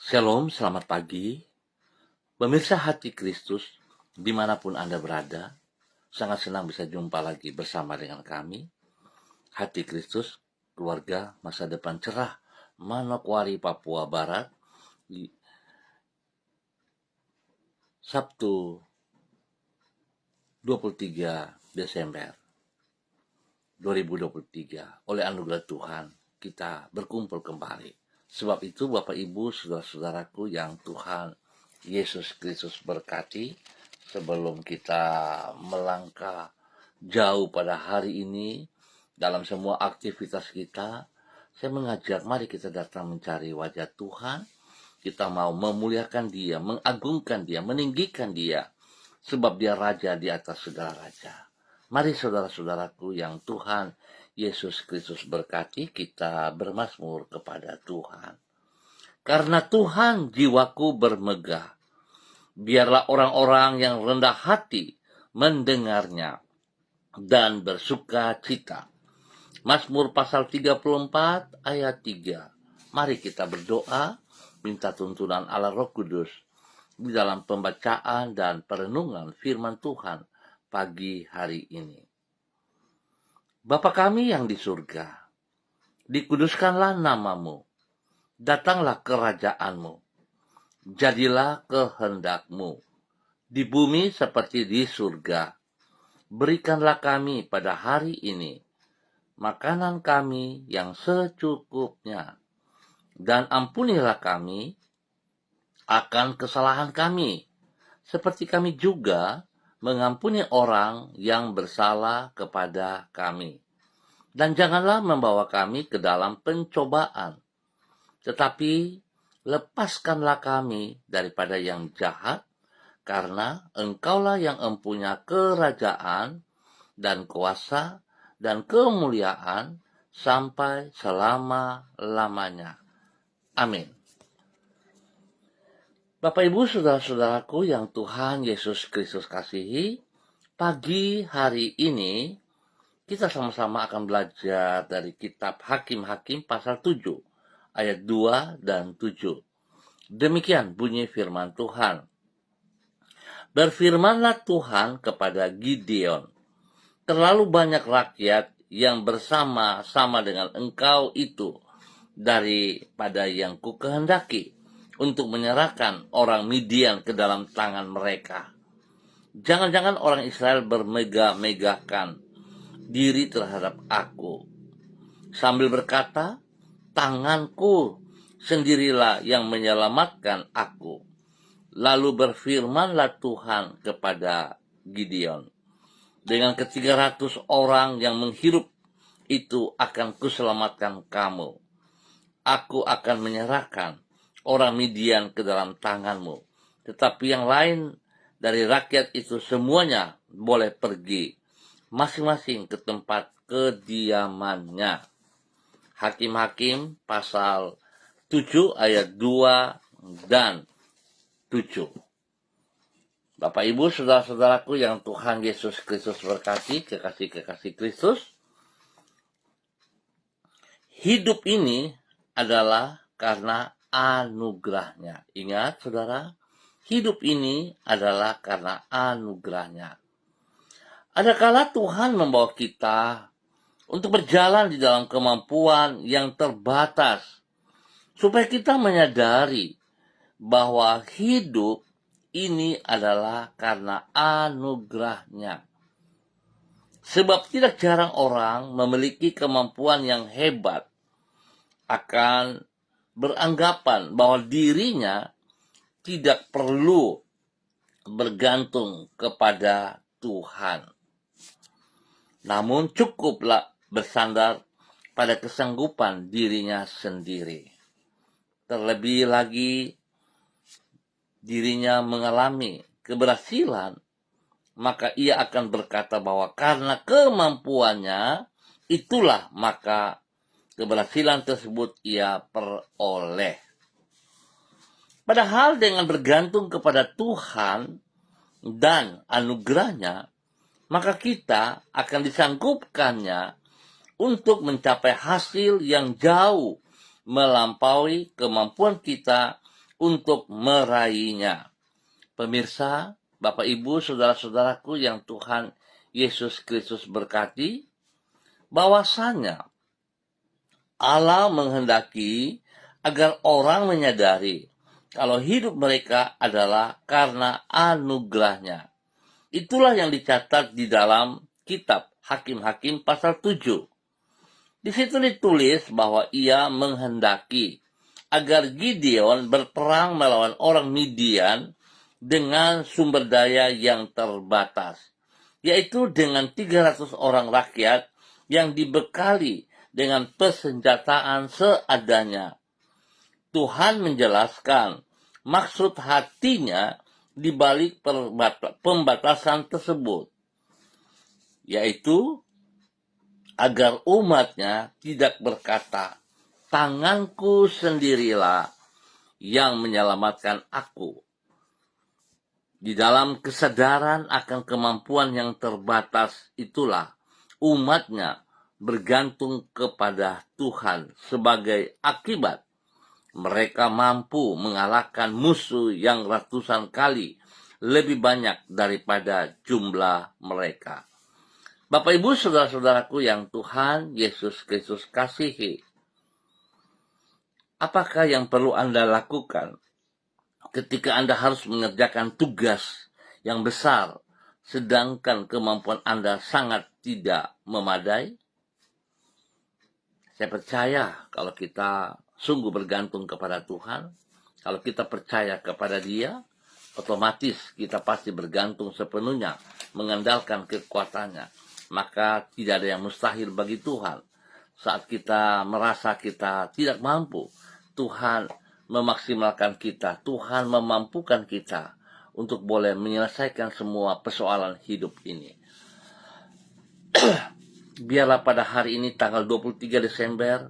Shalom, selamat pagi. Pemirsa Hati Kristus, dimanapun Anda berada, sangat senang bisa jumpa lagi bersama dengan kami. Hati Kristus, keluarga masa depan cerah, Manokwari, Papua Barat, di Sabtu 23 Desember 2023. Oleh anugerah Tuhan, kita berkumpul kembali. Sebab itu Bapak Ibu, saudara-saudaraku yang Tuhan Yesus Kristus berkati, sebelum kita melangkah jauh pada hari ini dalam semua aktivitas kita, saya mengajak mari kita datang mencari wajah Tuhan. Kita mau memuliakan Dia, mengagungkan Dia, meninggikan Dia, sebab Dia Raja di atas segala raja. Mari saudara-saudaraku yang Tuhan Yesus Kristus berkati, kita bermazmur kepada Tuhan. Karena Tuhan jiwaku bermegah, biarlah orang-orang yang rendah hati mendengarnya dan bersuka cita. Mazmur pasal 34 ayat 3. Mari kita berdoa, minta tuntunan Allah Roh Kudus di dalam pembacaan dan perenungan firman Tuhan pagi hari ini. Bapa kami yang di surga, dikuduskanlah namamu, datanglah kerajaanmu, jadilah kehendakmu, di bumi seperti di surga. Berikanlah kami pada hari ini makanan kami yang secukupnya, dan ampunilah kami akan kesalahan kami, seperti kami juga mengampuni orang yang bersalah kepada kami. Dan janganlah membawa kami ke dalam pencobaan, tetapi lepaskanlah kami daripada yang jahat, karena Engkaulah yang empunya kerajaan dan kuasa dan kemuliaan sampai selama-lamanya. Amin. Bapak Ibu saudara-saudaraku yang Tuhan Yesus Kristus kasihi, pagi hari ini kita sama-sama akan belajar dari kitab Hakim-Hakim pasal 7 ayat 2 dan 7. Demikian bunyi firman Tuhan. Berfirmanlah Tuhan kepada Gideon, terlalu banyak rakyat yang bersama-sama dengan engkau itu daripada yang kukehendaki untuk menyerahkan orang Midian ke dalam tangan mereka. Jangan-jangan orang Israel bermegah-megahkan diri terhadap aku, sambil berkata, tanganku sendirilah yang menyelamatkan aku. Lalu berfirmanlah Tuhan kepada Gideon, dengan ke-300 orang yang menghirup itu akan kuselamatkan kamu. Aku akan menyerahkan orang Midian ke dalam tanganmu, tetapi yang lain dari rakyat itu semuanya boleh pergi masing-masing ke tempat kediamannya. Hakim-Hakim pasal 7 ayat 2 dan 7. Bapak Ibu saudara-saudaraku yang Tuhan Yesus Kristus berkati, kekasih-kekasih Kristus, hidup ini adalah karena anugerahnya. Ingat saudara, hidup ini adalah karena anugerahnya. Adakala Tuhan membawa kita untuk berjalan di dalam kemampuan yang terbatas, supaya kita menyadari bahwa hidup ini adalah karena anugerahnya. Sebab tidak jarang orang memiliki kemampuan yang hebat akan beranggapan bahwa dirinya tidak perlu bergantung kepada Tuhan. Namun cukuplah bersandar pada kesanggupan dirinya sendiri. Terlebih lagi dirinya mengalami keberhasilan, maka ia akan berkata bahwa karena kemampuannya itulah maka keberhasilan tersebut ia peroleh. Padahal dengan bergantung kepada Tuhan dan anugerahnya, maka kita akan disanggupkannya untuk mencapai hasil yang jauh melampaui kemampuan kita untuk meraihnya. Pemirsa, Bapak Ibu, saudara-saudaraku yang Tuhan Yesus Kristus berkati, bahwasanya Allah menghendaki agar orang menyadari kalau hidup mereka adalah karena anugerahnya. Itulah yang dicatat di dalam kitab Hakim-Hakim pasal 7. Di situ ditulis bahwa ia menghendaki agar Gideon berperang melawan orang Midian dengan sumber daya yang terbatas, yaitu dengan 300 orang rakyat yang dibekali dengan persenjataan seadanya. Tuhan menjelaskan maksud hatinya di balik pembatasan tersebut, yaitu agar umatnya tidak berkata, tanganku sendirilah yang menyelamatkan aku. Di dalam kesadaran akan kemampuan yang terbatas itulah umatnya bergantung kepada Tuhan. Sebagai akibat, mereka mampu mengalahkan musuh yang ratusan kali lebih banyak daripada jumlah mereka. Bapak Ibu saudara-saudaraku yang Tuhan Yesus Kristus kasihi, apakah yang perlu Anda lakukan ketika Anda harus mengerjakan tugas yang besar, sedangkan kemampuan Anda sangat tidak memadai? Saya percaya kalau kita sungguh bergantung kepada Tuhan, kalau kita percaya kepada Dia, otomatis kita pasti bergantung sepenuhnya, mengandalkan kekuatannya. Maka tidak ada yang mustahil bagi Tuhan. Saat kita merasa kita tidak mampu, Tuhan memaksimalkan kita, Tuhan memampukan kita untuk boleh menyelesaikan semua persoalan hidup ini. Biarlah pada hari ini tanggal 23 Desember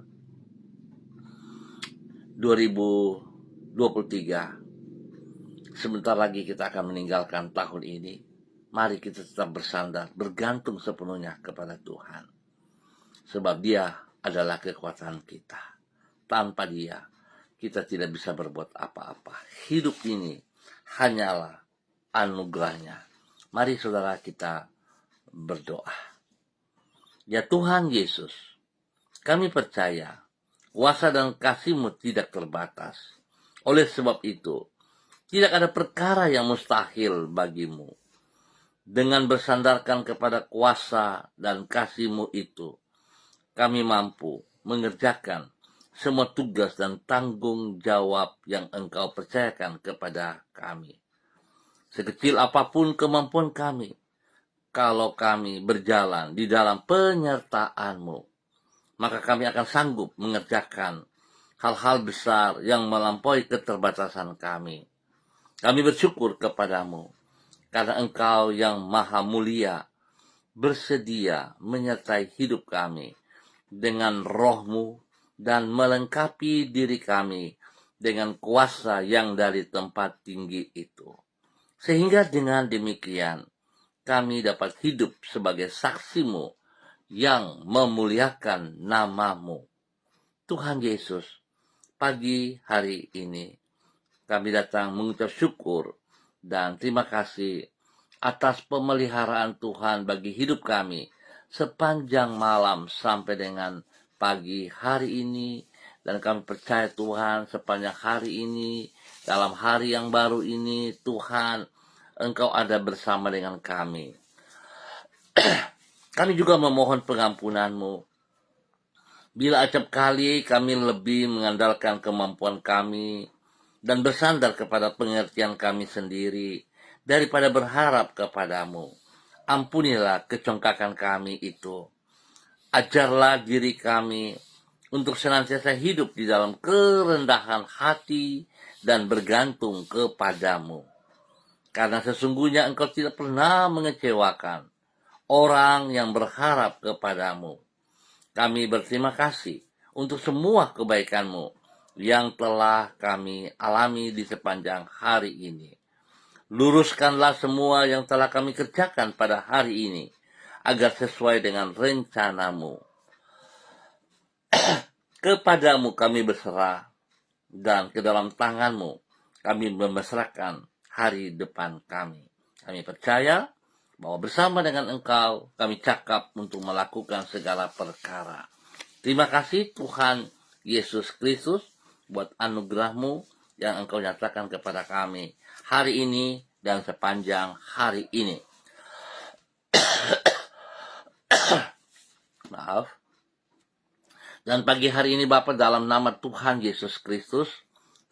2023, sebentar lagi kita akan meninggalkan tahun ini. Mari kita tetap bersandar, bergantung sepenuhnya kepada Tuhan. Sebab Dia adalah kekuatan kita. Tanpa Dia, kita tidak bisa berbuat apa-apa. Hidup ini hanyalah anugerahnya. Mari saudara kita berdoa. Ya Tuhan Yesus, kami percaya kuasa dan kasih-Mu tidak terbatas. Oleh sebab itu, tidak ada perkara yang mustahil bagi-Mu. Dengan bersandarkan kepada kuasa dan kasih-Mu itu, kami mampu mengerjakan semua tugas dan tanggung jawab yang Engkau percayakan kepada kami. Sekecil apapun kemampuan kami, kalau kami berjalan di dalam penyertaan-Mu, maka kami akan sanggup mengerjakan hal-hal besar yang melampaui keterbatasan kami. Kami bersyukur kepadamu, karena Engkau yang maha mulia bersedia menyertai hidup kami dengan roh-Mu dan melengkapi diri kami dengan kuasa yang dari tempat tinggi itu. Sehingga dengan demikian, kami dapat hidup sebagai saksi-Mu yang memuliakan nama-Mu. Tuhan Yesus, pagi hari ini kami datang mengucap syukur dan terima kasih atas pemeliharaan Tuhan bagi hidup kami sepanjang malam sampai dengan pagi hari ini. Dan kami percaya Tuhan sepanjang hari ini, dalam hari yang baru ini, Tuhan Engkau ada bersama dengan kami. Kami juga memohon pengampunan-Mu bila acap kali kami lebih mengandalkan kemampuan kami dan bersandar kepada pengertian kami sendiri daripada berharap kepadamu. Ampunilah kecongkakan kami itu. Ajarlah diri kami untuk senantiasa hidup di dalam kerendahan hati dan bergantung kepadamu. Karena sesungguhnya Engkau tidak pernah mengecewakan orang yang berharap kepadamu. Kami berterima kasih untuk semua kebaikan-Mu yang telah kami alami di sepanjang hari ini. Luruskanlah semua yang telah kami kerjakan pada hari ini, agar sesuai dengan rencana-Mu. Kepadamu kami berserah, dan ke dalam tangan-Mu kami memesrakan hari depan kami. Kami percaya bahwa bersama dengan Engkau kami cakap untuk melakukan segala perkara. Terima kasih Tuhan Yesus Kristus buat anugerah-Mu yang Engkau nyatakan kepada kami hari ini dan sepanjang hari ini. Maaf. Dan pagi hari ini Bapa, dalam nama Tuhan Yesus Kristus,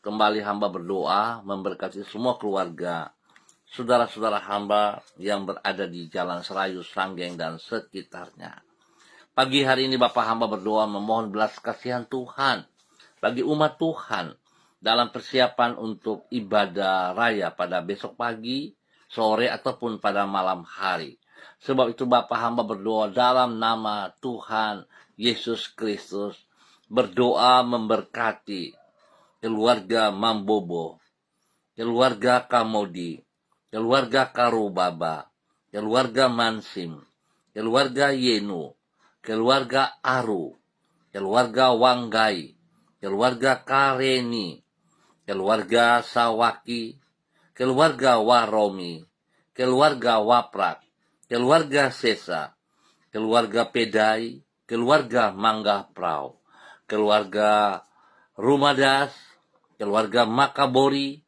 kembali hamba berdoa memberkati semua keluarga, saudara-saudara hamba yang berada di Jalan Serayu, Sanggeng, dan sekitarnya. Pagi hari ini Bapak hamba berdoa memohon belas kasihan Tuhan bagi umat Tuhan dalam persiapan untuk ibadah raya pada besok pagi, sore, ataupun pada malam hari. Sebab itu Bapak hamba berdoa dalam nama Tuhan Yesus Kristus, berdoa memberkati keluarga Mambobo, keluarga Kamodi, keluarga Karubaba, keluarga Mansim, keluarga Yenu, keluarga Aru, keluarga Wanggai, keluarga Kareni, keluarga Sawaki, keluarga Waromi, keluarga Waprak, keluarga Sesa, keluarga Pedai, keluarga Mangga Prau, keluarga Rumadas, keluarga Makabori,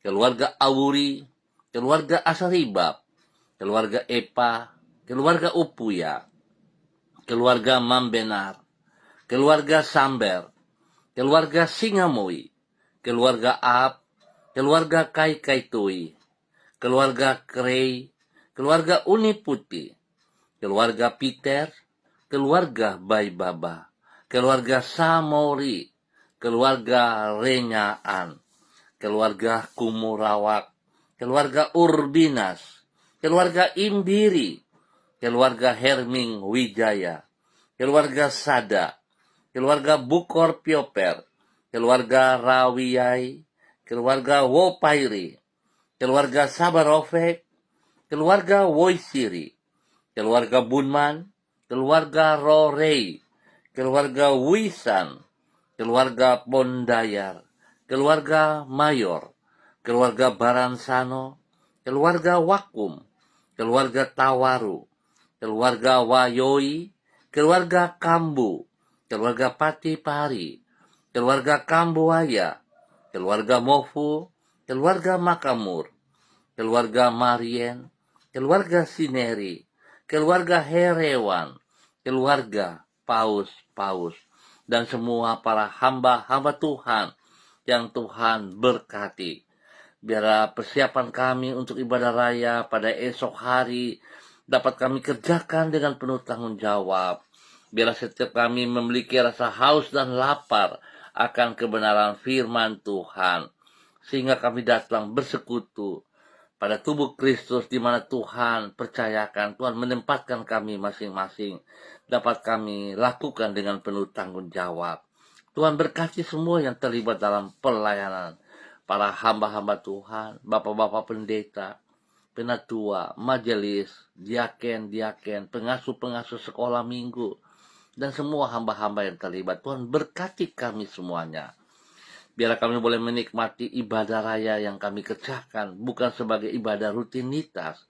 keluarga Awuri, keluarga Asaribab, keluarga Epa, keluarga Upuya, keluarga Mambenar, keluarga Samber, keluarga Singamoi, keluarga Ab, keluarga Kai Kaitui, keluarga Krei, keluarga Uni Putih, keluarga Peter, keluarga Baibaba, keluarga Samori, keluarga Renyaan, keluarga Kumurawak, keluarga Urbinas, keluarga Imbiri, keluarga Herming Wijaya, keluarga Sada, keluarga Bukor Pioper, keluarga Rawiyai, keluarga Wopairi, keluarga Sabarofek, keluarga Woisiri, keluarga Bunman, keluarga Rorei, keluarga Wisan, keluarga Pondayar, keluarga Mayor, keluarga Baransano, keluarga Wakum, keluarga Tawaru, keluarga Wayoi, keluarga Kambu, keluarga Patipari, keluarga Kambuaya, keluarga Mofu, keluarga Makamur, keluarga Marien, keluarga Sineri, keluarga Herewan, keluarga Paus-Paus, dan semua para hamba-hamba Tuhan yang Tuhan berkati. Biarlah persiapan kami untuk ibadah raya pada esok hari dapat kami kerjakan dengan penuh tanggung jawab. Biarlah setiap kami memiliki rasa haus dan lapar akan kebenaran firman Tuhan, sehingga kami datang bersekutu pada tubuh Kristus di mana Tuhan percayakan, Tuhan menempatkan kami masing-masing dapat kami lakukan dengan penuh tanggung jawab. Tuhan berkati semua yang terlibat dalam pelayanan, para hamba-hamba Tuhan, bapak-bapak pendeta, penatua, majelis, diaken-diaken, pengasuh-pengasuh sekolah minggu, dan semua hamba-hamba yang terlibat. Tuhan berkati kami semuanya. Biarlah kami boleh menikmati ibadah raya yang kami kerjakan, bukan sebagai ibadah rutinitas,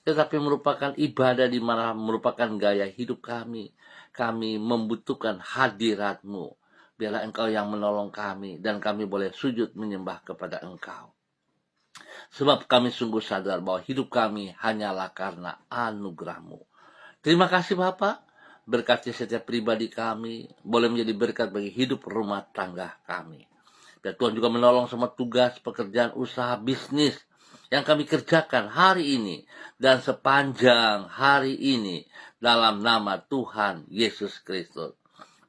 tetapi merupakan ibadah di mana merupakan gaya hidup kami. Kami membutuhkan hadirat-Mu. Biarlah Engkau yang menolong kami, dan kami boleh sujud menyembah kepada Engkau. Sebab kami sungguh sadar bahwa hidup kami hanyalah karena anugerah-Mu. Terima kasih Bapak, berkati setiap pribadi kami, boleh menjadi berkat bagi hidup rumah tangga kami. Dan Tuhan juga menolong semua tugas, pekerjaan, usaha, bisnis yang kami kerjakan hari ini dan sepanjang hari ini dalam nama Tuhan Yesus Kristus.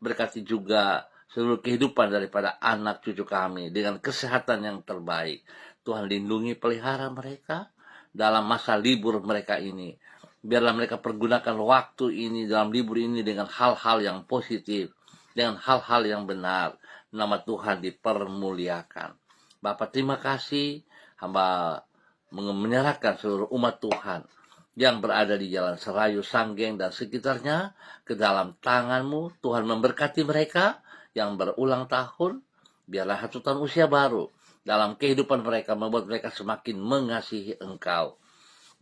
Berkati juga seluruh kehidupan daripada anak cucu kami dengan kesehatan yang terbaik. Tuhan lindungi pelihara mereka dalam masa libur mereka ini. Biarlah mereka pergunakan waktu ini dalam libur ini dengan hal-hal yang positif, dengan hal-hal yang benar. Nama Tuhan dipermuliakan. Bapak terima kasih, hamba menyerahkan seluruh umat Tuhan yang berada di Jalan Serayu, Sanggeng, dan sekitarnya ke dalam tangan-Mu. Tuhan memberkati mereka yang berulang tahun, biarlah hasutan usia baru, dalam kehidupan mereka, membuat mereka semakin mengasihi Engkau.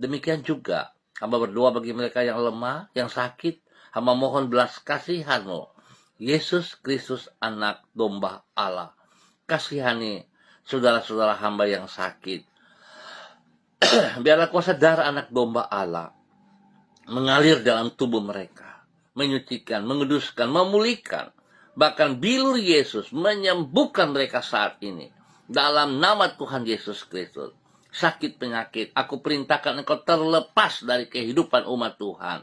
Demikian juga hamba berdoa bagi mereka yang lemah, yang sakit. Hamba mohon belas kasihan-Mu, Yesus Kristus, anak domba Allah. Kasihani saudara-saudara hamba yang sakit. Biarlah kuasa darah anak domba Allah mengalir dalam tubuh mereka, menyucikan, menguduskan, memulihkan. Bahkan bilur Yesus menyembuhkan mereka saat ini. Dalam nama Tuhan Yesus Kristus. Sakit penyakit, aku perintahkan engkau terlepas dari kehidupan umat Tuhan.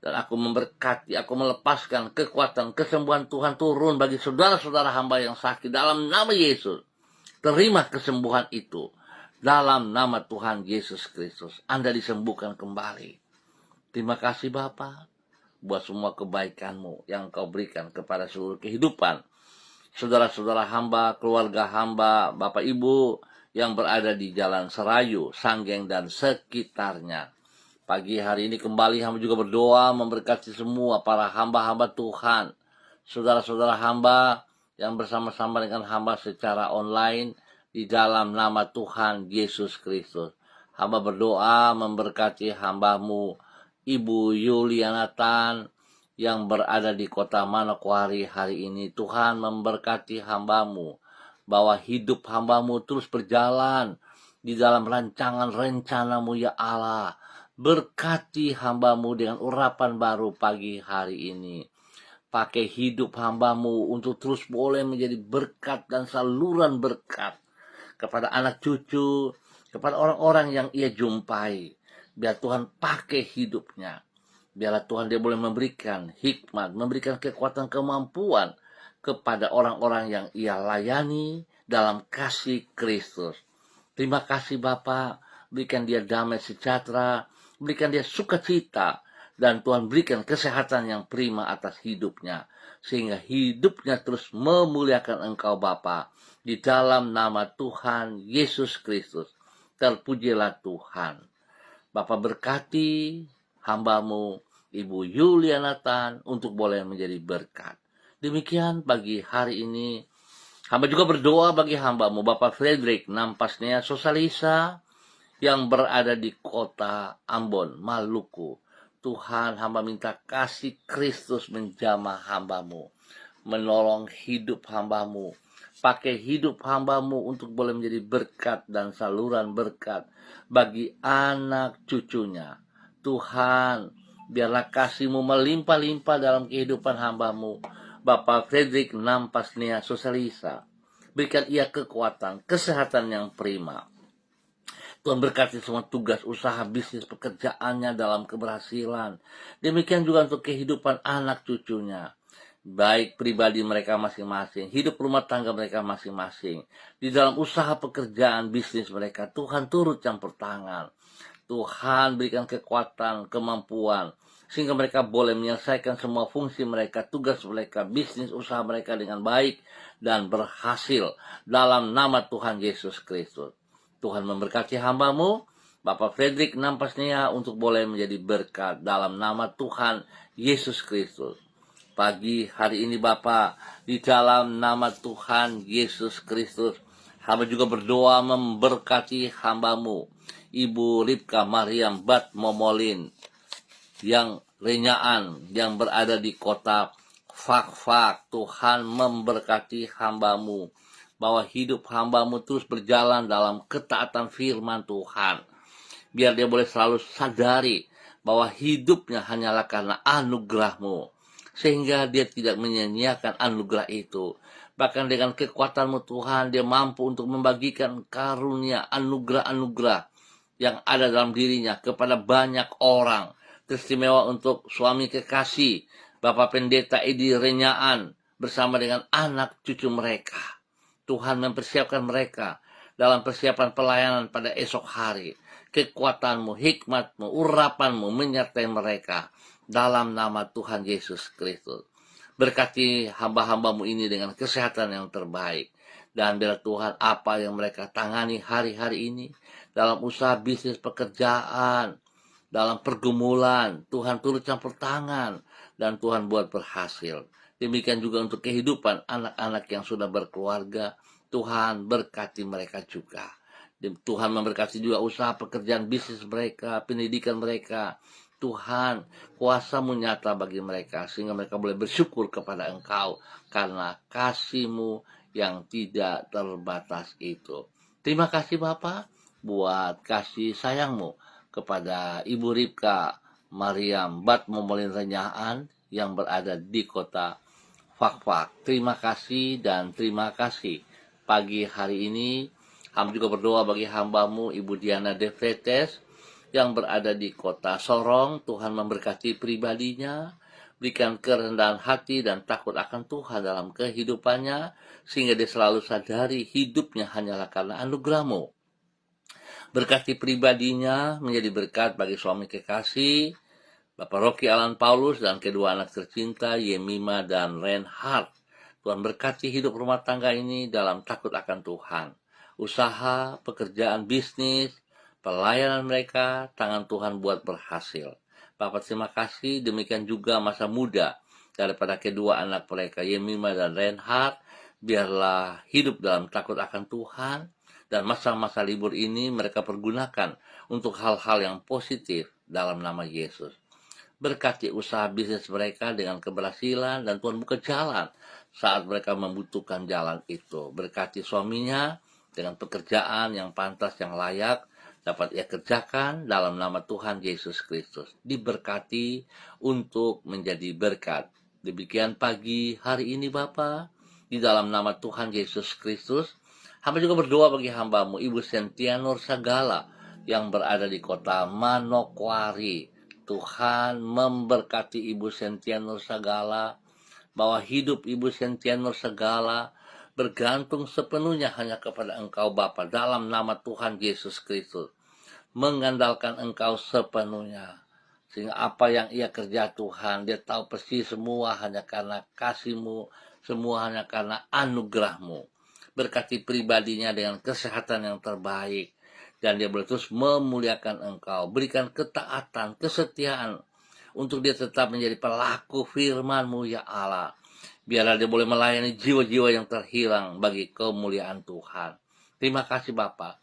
Dan aku memberkati, aku melepaskan kekuatan, kesembuhan Tuhan turun bagi saudara-saudara hamba yang sakit. Dalam nama Yesus, terima kesembuhan itu. Dalam nama Tuhan Yesus Kristus, Anda disembuhkan kembali. Terima kasih Bapa buat semua kebaikan-Mu yang Kau berikan kepada seluruh kehidupan saudara-saudara hamba, keluarga hamba, Bapak Ibu yang berada di Jalan Serayu, Sanggeng, dan sekitarnya. Pagi hari ini kembali hamba juga berdoa memberkati semua para hamba-hamba Tuhan, saudara-saudara hamba yang bersama-sama dengan hamba secara online di dalam nama Tuhan Yesus Kristus. Hamba berdoa memberkati hamba-Mu Ibu Yulianatan yang berada di kota Manokwari hari ini. Tuhan memberkati hamba-Mu, bahwa hidup hamba-Mu terus berjalan di dalam rancangan rencana-Mu ya Allah. Berkati hamba-Mu dengan urapan baru pagi hari ini. Pakai hidup hamba-Mu untuk terus boleh menjadi berkat dan saluran berkat kepada anak cucu, kepada orang-orang yang ia jumpai. Biar Tuhan pakai hidupnya. Biarlah Tuhan dia boleh memberikan hikmat, memberikan kekuatan, kemampuan kepada orang-orang yang ia layani dalam kasih Kristus. Terima kasih Bapa, berikan dia damai sejahtera, berikan dia sukacita, dan Tuhan berikan kesehatan yang prima atas hidupnya, sehingga hidupnya terus memuliakan Engkau Bapa. Di dalam nama Tuhan Yesus Kristus, terpujilah Tuhan. Bapa berkati hamba-Mu Ibu Yulianatan untuk boleh menjadi berkat. Demikian pagi hari ini hamba juga berdoa bagi hamba-Mu Bapak Frederick Nampasnea Sosalisa yang berada di kota Ambon, Maluku. Tuhan, hamba minta kasih Kristus menjamah hamba-Mu, menolong hidup hamba-Mu, pakai hidup hamba-Mu untuk boleh menjadi berkat dan saluran berkat bagi anak cucunya. Tuhan, biarlah kasih-Mu melimpah-limpah dalam kehidupan hamba-Mu Bapak Frederick Nampasnea Sosalisa. Berikan ia kekuatan, kesehatan yang prima. Tuhan berkati semua tugas, usaha, bisnis, pekerjaannya dalam keberhasilan. Demikian juga untuk kehidupan anak cucunya. Baik pribadi mereka masing-masing, hidup rumah tangga mereka masing-masing. Di dalam usaha pekerjaan bisnis mereka, Tuhan turut campur tangan. Tuhan berikan kekuatan, kemampuan, sehingga mereka boleh menyelesaikan semua fungsi mereka, tugas mereka, bisnis usaha mereka dengan baik dan berhasil. Dalam nama Tuhan Yesus Kristus. Tuhan memberkati hamba-Mu Bapak Frederick Nampasnea untuk boleh menjadi berkat dalam nama Tuhan Yesus Kristus. Pagi hari ini Bapa, di dalam nama Tuhan Yesus Kristus, hamba juga berdoa memberkati hamba-Mu Ibu Ripka Mariam Bat Momolin yang renyaan, yang berada di kota Fak-Fak. Tuhan memberkati hamba-Mu, bahwa hidup hamba-Mu terus berjalan dalam ketaatan firman Tuhan. Biar dia boleh selalu sadari bahwa hidupnya hanyalah karena anugerah-Mu, sehingga dia tidak menyia-nyiakan anugerah itu. Bahkan dengan kekuatan-Mu Tuhan, dia mampu untuk membagikan karunia, anugerah-anugerah yang ada dalam dirinya kepada banyak orang. Teristimewa untuk suami kekasih Bapak Pendeta Edi Renyaan bersama dengan anak cucu mereka. Tuhan mempersiapkan mereka dalam persiapan pelayanan pada esok hari. Kekuatan-Mu, hikmat-Mu, urapan-Mu menyertai mereka dalam nama Tuhan Yesus Kristus. Berkati hamba-hamba-Mu ini dengan kesehatan yang terbaik. Dan biar Tuhan apa yang mereka tangani hari-hari ini, dalam usaha bisnis pekerjaan, dalam pergumulan, Tuhan turut campur tangan, dan Tuhan buat berhasil. Demikian juga untuk kehidupan anak-anak yang sudah berkeluarga. Tuhan berkati mereka juga. Tuhan memberkati juga usaha pekerjaan bisnis mereka, pendidikan mereka. Tuhan, kuasa-Mu nyata bagi mereka, sehingga mereka boleh bersyukur kepada Engkau, karena kasih-Mu yang tidak terbatas itu. Terima kasih Bapa, buat kasih sayang-Mu kepada Ibu Ripka Mariam Bat Momolin Renyaan, yang berada di kota Fakfak. Terima kasih dan terima kasih. Pagi hari ini, hamba juga berdoa bagi hamba-Mu Ibu Diana Defretes yang berada di kota Sorong. Tuhan memberkati pribadinya, berikan kerendahan hati dan takut akan Tuhan dalam kehidupannya, sehingga dia selalu sadari hidupnya hanyalah karena anugerah-Mu. Berkati pribadinya menjadi berkat bagi suami kekasih, Bapak Rocky Alan Paulus dan kedua anak tercinta Yemima dan Reinhard. Tuhan berkati hidup rumah tangga ini dalam takut akan Tuhan. Usaha, pekerjaan bisnis, pelayanan mereka, tangan Tuhan buat berhasil. Bapak terima kasih, demikian juga masa muda daripada kedua anak mereka Yemima dan Reinhard. Biarlah hidup dalam takut akan Tuhan, dan masa-masa libur ini mereka pergunakan untuk hal-hal yang positif dalam nama Yesus. Berkati usaha bisnis mereka dengan keberhasilan, dan Tuhan buka jalan saat mereka membutuhkan jalan itu. Berkati suaminya dengan pekerjaan yang pantas, yang layak dapat ia kerjakan dalam nama Tuhan Yesus Kristus. Diberkati untuk menjadi berkat. Demikian pagi hari ini Bapa, di dalam nama Tuhan Yesus Kristus, hamba juga berdoa bagi hamba-Mu Ibu Sentia Nur Sagala yang berada di kota Manokwari. Tuhan memberkati Ibu Sentia Nur Sagala, bahwa hidup Ibu Sentia Nur Sagala bergantung sepenuhnya hanya kepada Engkau Bapa, dalam nama Tuhan Yesus Kristus. Mengandalkan Engkau sepenuhnya, sehingga apa yang ia kerja Tuhan, dia tahu persis semua hanya karena kasih-Mu, semua hanya karena anugerah-Mu. Berkati pribadinya dengan kesehatan yang terbaik, dan dia boleh terus memuliakan Engkau. Berikan ketaatan, kesetiaan, untuk dia tetap menjadi pelaku firman-Mu ya Allah. Biarlah dia boleh melayani jiwa-jiwa yang terhilang bagi kemuliaan Tuhan. Terima kasih Bapa.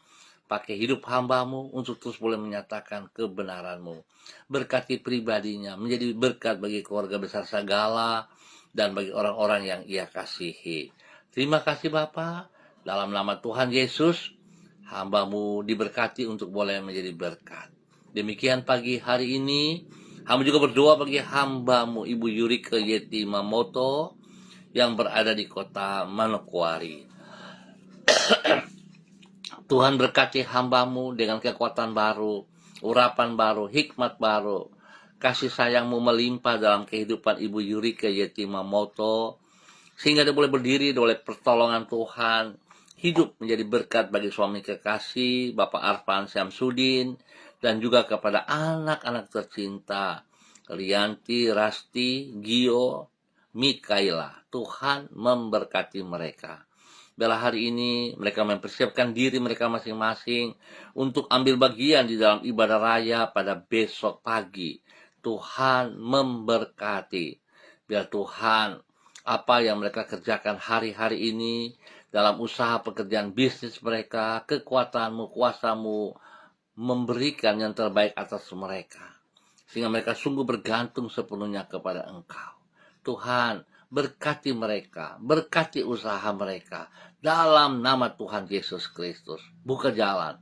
Pakai hidup hamba-Mu untuk terus boleh menyatakan kebenaran-Mu. Berkati pribadinya, menjadi berkat bagi keluarga besar Sagala, dan bagi orang-orang yang ia kasihi. Terima kasih Bapa. Dalam nama Tuhan Yesus, hamba-Mu diberkati untuk boleh menjadi berkat. Demikian pagi hari ini, hamba juga berdoa bagi hamba-Mu Ibu Yurika Yeti Mamoto yang berada di kota Manokwari. Tuhan berkati hamba-Mu dengan kekuatan baru, urapan baru, hikmat baru. Kasih sayang-Mu melimpah dalam kehidupan Ibu Yurika Yeti Mamoto, sehingga dia boleh berdiri oleh pertolongan Tuhan, hidup menjadi berkat bagi suami kekasih Bapak Arfan Syamsuddin, dan juga kepada anak-anak tercinta Rianti, Rasti, Gio, Mikaela. Tuhan memberkati mereka. Bila hari ini mereka mempersiapkan diri mereka masing-masing untuk ambil bagian di dalam ibadah raya pada besok pagi. Tuhan memberkati. Biar Tuhan, apa yang mereka kerjakan hari-hari ini dalam usaha pekerjaan bisnis mereka, kekuatan-Mu, kuasa-Mu memberikan yang terbaik atas mereka, sehingga mereka sungguh bergantung sepenuhnya kepada Engkau. Tuhan, berkati mereka, berkati usaha mereka, dalam nama Tuhan Yesus Kristus. Buka jalan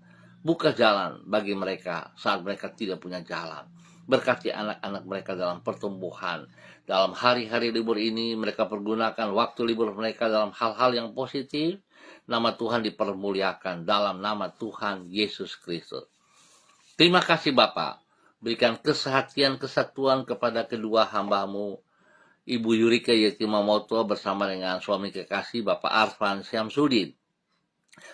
bagi mereka saat mereka tidak punya jalan. Berkati anak-anak mereka dalam pertumbuhan. Dalam hari-hari libur ini, mereka pergunakan waktu libur mereka dalam hal-hal yang positif. Nama Tuhan dipermuliakan dalam nama Tuhan Yesus Kristus. Terima kasih Bapa. Berikan kesehatan, kesatuan kepada kedua hamba-Mu Ibu Yurika Yeti Mamoto bersama dengan suami kekasih Bapak Arfan Syamsuddin,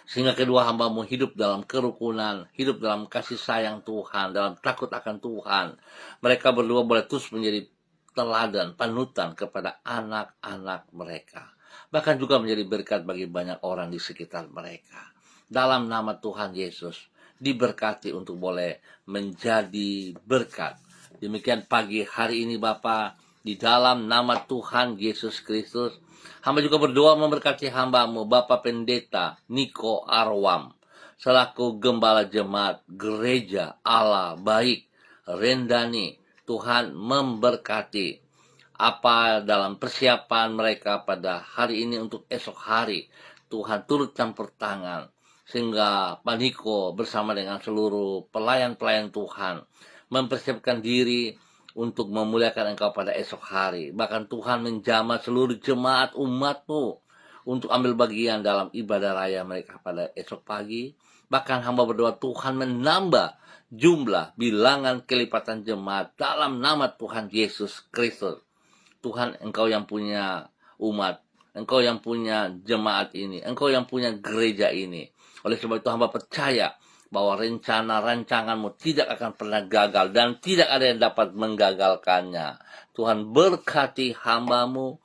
sehingga kedua hamba-Mu hidup dalam kerukunan, hidup dalam kasih sayang Tuhan, dalam takut akan Tuhan. Mereka berdua boleh terus menjadi teladan, panutan kepada anak-anak mereka, bahkan juga menjadi berkat bagi banyak orang di sekitar mereka. Dalam nama Tuhan Yesus, diberkati untuk boleh menjadi berkat. Demikian pagi hari ini Bapak, di dalam nama Tuhan Yesus Kristus. Hamba juga berdoa memberkati hamba-Mu, Bapak Pendeta Niko Arwam, selaku Gembala Jemaat Gereja Allah Baik Rendani. Tuhan memberkati apa dalam persiapan mereka pada hari ini untuk esok hari. Tuhan turut campur tangan, sehingga Pak Niko bersama dengan seluruh pelayan-pelayan Tuhan mempersiapkan diri untuk memuliakan Engkau pada esok hari. Bahkan Tuhan menjamah seluruh jemaat umat-Mu untuk ambil bagian dalam ibadah raya mereka pada esok pagi. Bahkan hamba berdoa Tuhan menambah jumlah bilangan kelipatan jemaat dalam nama Tuhan Yesus Kristus. Tuhan, Engkau yang punya umat, Engkau yang punya jemaat ini, Engkau yang punya gereja ini. Oleh sebab itu hamba percaya bahwa rencana-rancangan-Mu tidak akan pernah gagal dan tidak ada yang dapat menggagalkannya. Tuhan berkati hamba-Mu,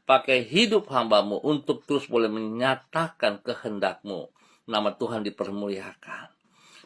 pakai hidup hamba-Mu untuk terus boleh menyatakan kehendak-Mu. Nama Tuhan dipermuliakan.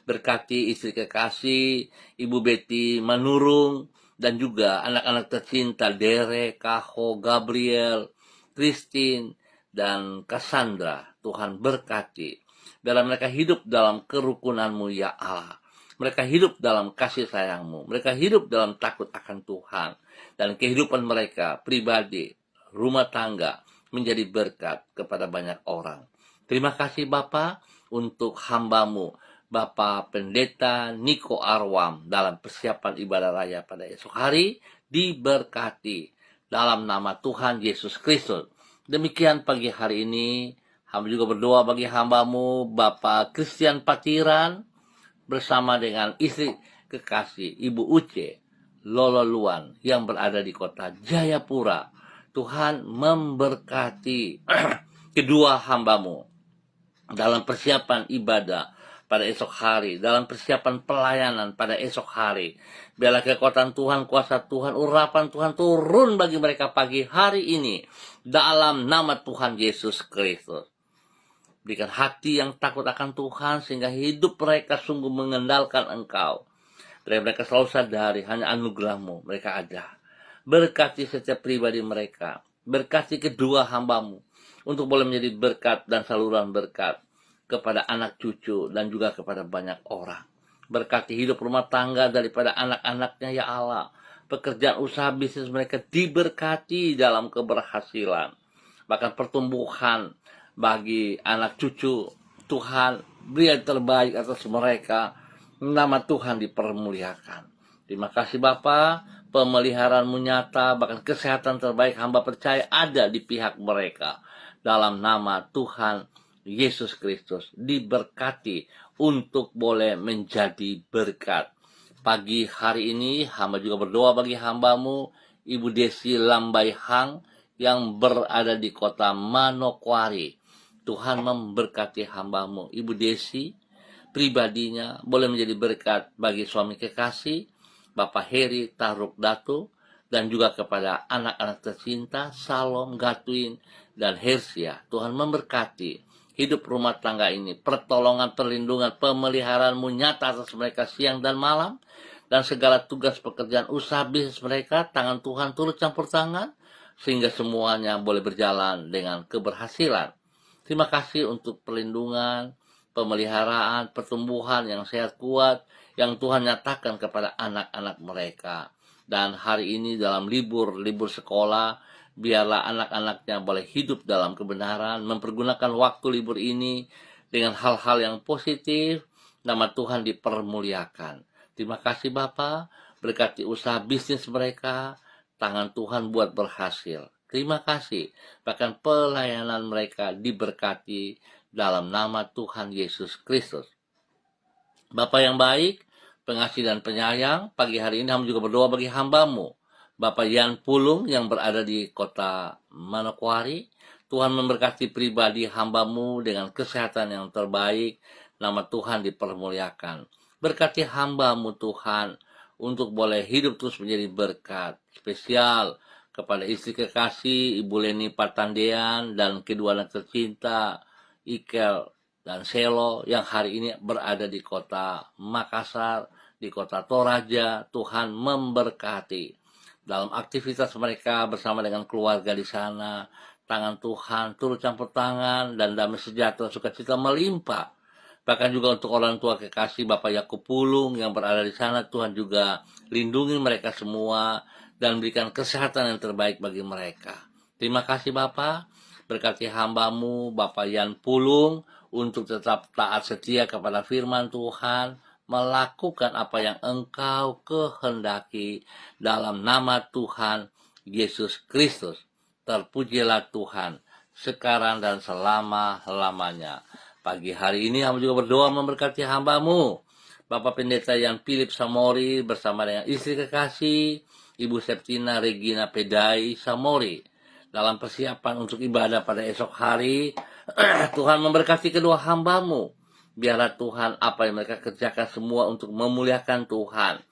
Berkati istri kekasih, Ibu Betty Manurung, dan juga anak-anak tercinta Derek, Kaho, Gabriel, Christine, dan Cassandra. Tuhan berkati. Biarlah mereka hidup dalam kerukunan-Mu ya Allah. Mereka hidup dalam kasih sayang-Mu. Mereka hidup dalam takut akan Tuhan. Dan kehidupan mereka pribadi, rumah tangga, menjadi berkat kepada banyak orang. Terima kasih Bapa untuk hamba-Mu, Bapak Pendeta Niko Arwam, dalam persiapan ibadah raya pada esok hari. Diberkati dalam nama Tuhan Yesus Kristus. Demikian pagi hari ini, hamba juga berdoa bagi hamba-Mu, Bapak Christian Patiran, bersama dengan istri kekasih Ibu Uce Lolo Luan yang berada di kota Jayapura. Tuhan memberkati kedua hamba-Mu dalam persiapan ibadah pada esok hari, dalam persiapan pelayanan pada esok hari. Biarlah kekuatan Tuhan, kuasa Tuhan, urapan Tuhan turun bagi mereka pagi hari ini dalam nama Tuhan Yesus Kristus. Berikan hati yang takut akan Tuhan sehingga hidup mereka sungguh mengendalkan Engkau. Dan mereka selalu sadari hanya anugerah-Mu mereka ada. Berkati setiap pribadi mereka. Berkati kedua hamba-Mu untuk boleh menjadi berkat dan saluran berkat kepada anak cucu dan juga kepada banyak orang. Berkati hidup rumah tangga daripada anak-anaknya ya Allah. Pekerjaan usaha bisnis mereka diberkati dalam keberhasilan. Bahkan pertumbuhan bagi anak cucu Tuhan, beri yang terbaik atas mereka. Nama Tuhan dipermuliakan. Terima kasih Bapa, pemeliharaan-Mu nyata, bahkan kesehatan terbaik hamba percaya ada di pihak mereka. Dalam nama Tuhan Yesus Kristus, diberkati untuk boleh menjadi berkat. Pagi hari ini hamba juga berdoa bagi hamba-Mu, Ibu Desi Lambai Hang, yang berada di kota Manokwari. Tuhan memberkati hamba-Mu, Ibu Desi, pribadinya boleh menjadi berkat bagi suami kekasih, Bapak Heri Taruk Datu, dan juga kepada anak-anak tercinta, Salom, Gatwin, dan Hersia. Tuhan memberkati hidup rumah tangga ini, pertolongan, perlindungan, pemeliharaan-Mu nyata atas mereka siang dan malam, dan segala tugas pekerjaan usaha bisnis mereka, tangan Tuhan turut campur tangan, sehingga semuanya boleh berjalan dengan keberhasilan. Terima kasih untuk perlindungan, pemeliharaan, pertumbuhan yang sehat kuat, yang Tuhan nyatakan kepada anak-anak mereka. Dan hari ini dalam libur sekolah, biarlah anak-anaknya boleh hidup dalam kebenaran, mempergunakan waktu libur ini dengan hal-hal yang positif. Nama Tuhan dipermuliakan. Terima kasih Bapa, berkati usaha bisnis mereka, tangan Tuhan buat berhasil. Terima kasih, bahkan pelayanan mereka diberkati dalam nama Tuhan Yesus Kristus. Bapa yang baik, pengasih dan penyayang, pagi hari ini hamba juga berdoa bagi hamba-Mu, Bapak Yan Pulung yang berada di kota Manokwari. Tuhan memberkati pribadi hamba-Mu dengan kesehatan yang terbaik, nama Tuhan dipermuliakan. Berkati hamba-Mu Tuhan, untuk boleh hidup terus menjadi berkat spesial kepada istri kekasih Ibu Leni Patandean dan kedua anak tercinta Ikel dan Selo yang hari ini berada di kota Makassar, di kota Toraja. Tuhan memberkati. dalam aktivitas mereka bersama dengan keluarga di sana. Tangan Tuhan turut campur tangan, dan damai sejahtera sukacita melimpah. Bahkan juga untuk orang tua kekasih Bapak Yakub Pulung yang berada di sana, Tuhan juga lindungi mereka semua dan berikan kesehatan yang terbaik bagi mereka. Terima kasih Bapak, berkati hamba-Mu Bapak Yan Pulung untuk tetap taat setia kepada firman Tuhan, melakukan apa yang Engkau kehendaki dalam nama Tuhan Yesus Kristus. Terpujilah Tuhan sekarang dan selama-lamanya. Pagi hari ini hamba juga berdoa memberkati hamba-Mu Bapak Pendeta Yan Philip Samori bersama dengan istri kekasih Ibu Septina Regina Pedai Samori dalam persiapan untuk ibadah pada esok hari. Tuhan memberkati kedua hamba-Mu. Biarlah Tuhan apa yang mereka kerjakan semua untuk memuliakan Tuhan.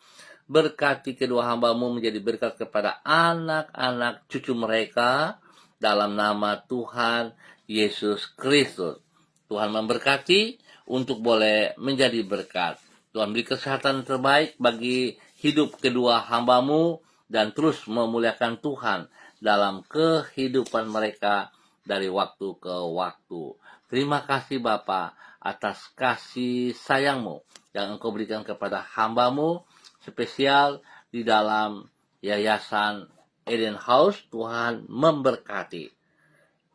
Berkati kedua hamba-Mu menjadi berkat kepada anak-anak cucu mereka dalam nama Tuhan Yesus Kristus. Tuhan memberkati untuk boleh menjadi berkat. Tuhan beri kesehatan terbaik bagi hidup kedua hamba-Mu dan terus memuliakan Tuhan dalam kehidupan mereka dari waktu ke waktu. Terima kasih Bapa atas kasih sayang-Mu yang Engkau berikan kepada hamba-Mu, spesial di dalam Yayasan Eden House. Tuhan memberkati.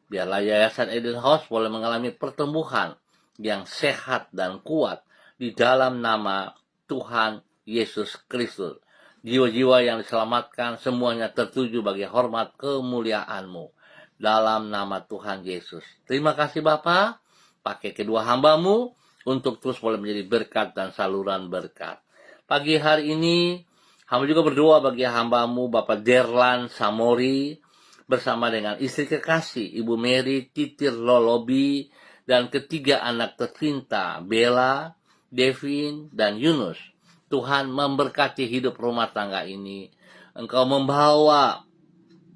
Biarlah Yayasan Eden House boleh mengalami pertumbuhan yang sehat dan kuat di dalam nama Tuhan Yesus Kristus. Jiwa-jiwa yang diselamatkan semuanya tertuju bagi hormat kemuliaan-Mu dalam nama Tuhan Yesus. Terima kasih Bapa, pakai kedua hamba-Mu untuk terus boleh menjadi berkat dan saluran berkat. Pagi hari ini, hamba juga berdoa bagi hamba-Mu Bapak Derlan Samori bersama dengan istri kekasih Ibu Mary Titir Lolobi dan ketiga anak tercinta Bella, Devin, dan Yunus. Tuhan memberkati hidup rumah tangga ini. Engkau membawa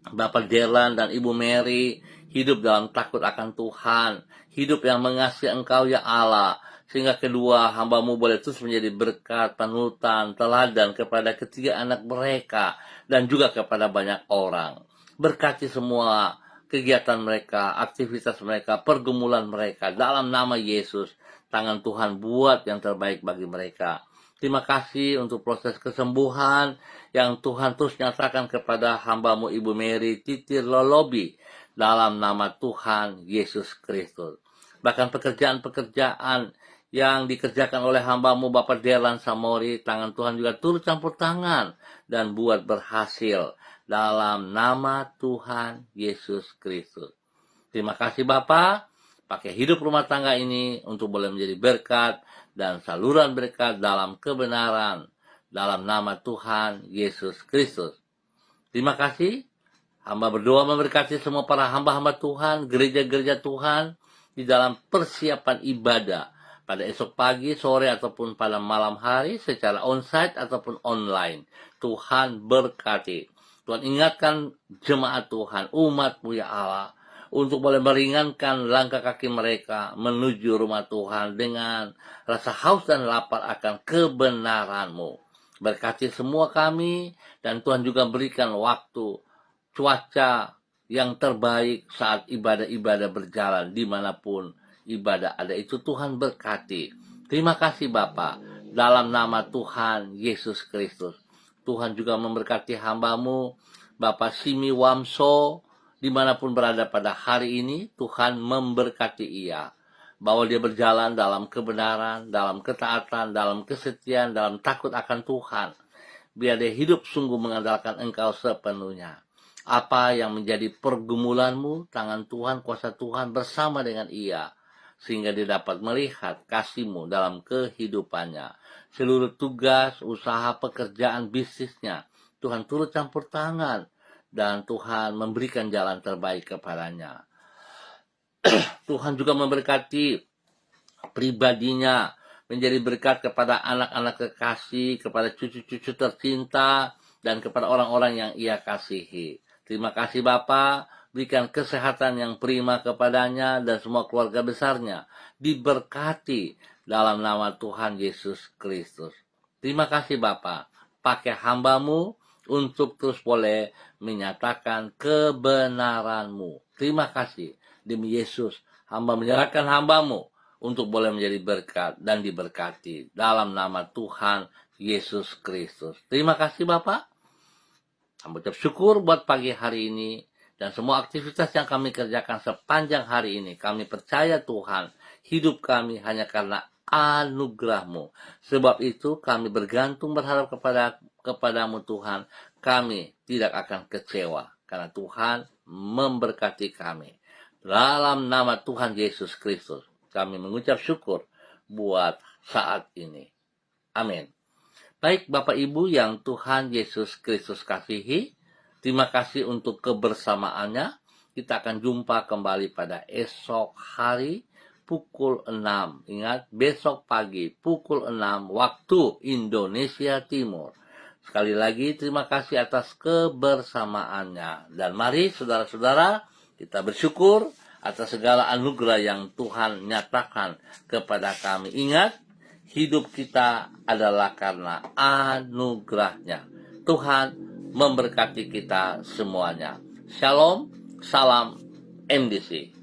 Bapak Derlan dan Ibu Mary hidup dalam takut akan Tuhan, hidup yang mengasihi Engkau ya Allah, sehingga kedua hamba-Mu boleh terus menjadi berkat, panutan, teladan kepada ketiga anak mereka dan juga kepada banyak orang. Berkati semua kegiatan mereka, aktivitas mereka, pergumulan mereka dalam nama Yesus. Tangan Tuhan buat yang terbaik bagi mereka. Terima kasih untuk proses kesembuhan yang Tuhan terus nyatakan kepada hamba-Mu Ibu Mary Titir Lolobi dalam nama Tuhan Yesus Kristus. Bahkan pekerjaan-pekerjaan yang dikerjakan oleh hamba-Mu Bapak Derlan Samori, tangan Tuhan juga turut campur tangan dan buat berhasil dalam nama Tuhan Yesus Kristus. Terima kasih Bapak, pakai hidup rumah tangga ini untuk boleh menjadi berkat dan saluran berkat dalam kebenaran dalam nama Tuhan Yesus Kristus. Terima kasih. Hamba berdoa memberkati semua para hamba-hamba Tuhan, gereja-gereja Tuhan di dalam persiapan ibadah pada esok pagi, sore, ataupun pada malam hari secara onsite ataupun online. Tuhan berkati. Tuhan ingatkan jemaat Tuhan, umat-Mu ya Allah, untuk boleh meringankan langkah kaki mereka menuju rumah Tuhan dengan rasa haus dan lapar akan kebenaran-Mu. Berkati semua kami, dan Tuhan juga berikan waktu, cuaca yang terbaik saat ibadah-ibadah berjalan dimanapun ibadah ada. Itu Tuhan berkati. Terima kasih Bapa, dalam nama Tuhan Yesus Kristus. Tuhan juga memberkati hamba-Mu Bapak Simi Wamso dimanapun berada pada hari ini. Tuhan memberkati ia, bahwa dia berjalan dalam kebenaran, dalam ketaatan, dalam kesetiaan, dalam takut akan Tuhan. Biar dia hidup sungguh mengandalkan Engkau sepenuhnya. Apa yang menjadi pergumulan-Mu, tangan Tuhan, kuasa Tuhan bersama dengan ia, sehingga dia dapat melihat kasih-Mu dalam kehidupannya. Seluruh tugas, usaha, pekerjaan, bisnisnya, Tuhan turut campur tangan, dan Tuhan memberikan jalan terbaik kepadanya. Tuhan juga memberkati pribadinya, menjadi berkat kepada anak-anak kekasih, kepada cucu-cucu tercinta, dan kepada orang-orang yang ia kasihi. Terima kasih Bapa, berikan kesehatan yang prima kepadanya dan semua keluarga besarnya, diberkati dalam nama Tuhan Yesus Kristus. Terima kasih Bapa, pakai hamba-Mu untuk terus boleh menyatakan kebenaran-Mu. Terima kasih. Demi Yesus, hamba menyerahkan hamba-Mu untuk boleh menjadi berkat dan diberkati. Dalam nama Tuhan Yesus Kristus. Terima kasih Bapak. Kami ucap syukur buat pagi hari ini dan semua aktivitas yang kami kerjakan sepanjang hari ini. Kami percaya Tuhan, hidup kami hanya karena anugerah-Mu. Sebab itu kami bergantung berharap kepadamu Tuhan. Kami tidak akan kecewa karena Tuhan memberkati kami. Dalam nama Tuhan Yesus Kristus, kami mengucap syukur buat saat ini. Amin. Baik Bapak Ibu yang Tuhan Yesus Kristus kasihi, terima kasih untuk kebersamaannya. Kita akan jumpa kembali pada esok hari pukul 6. Ingat, besok pagi pukul 6 waktu Indonesia Timur. Sekali lagi terima kasih atas kebersamaannya. Dan mari saudara-saudara, kita bersyukur atas segala anugerah yang Tuhan nyatakan kepada kami. Ingat, hidup kita adalah karena anugerah-Nya. Tuhan memberkati kita semuanya. Shalom, salam MDC.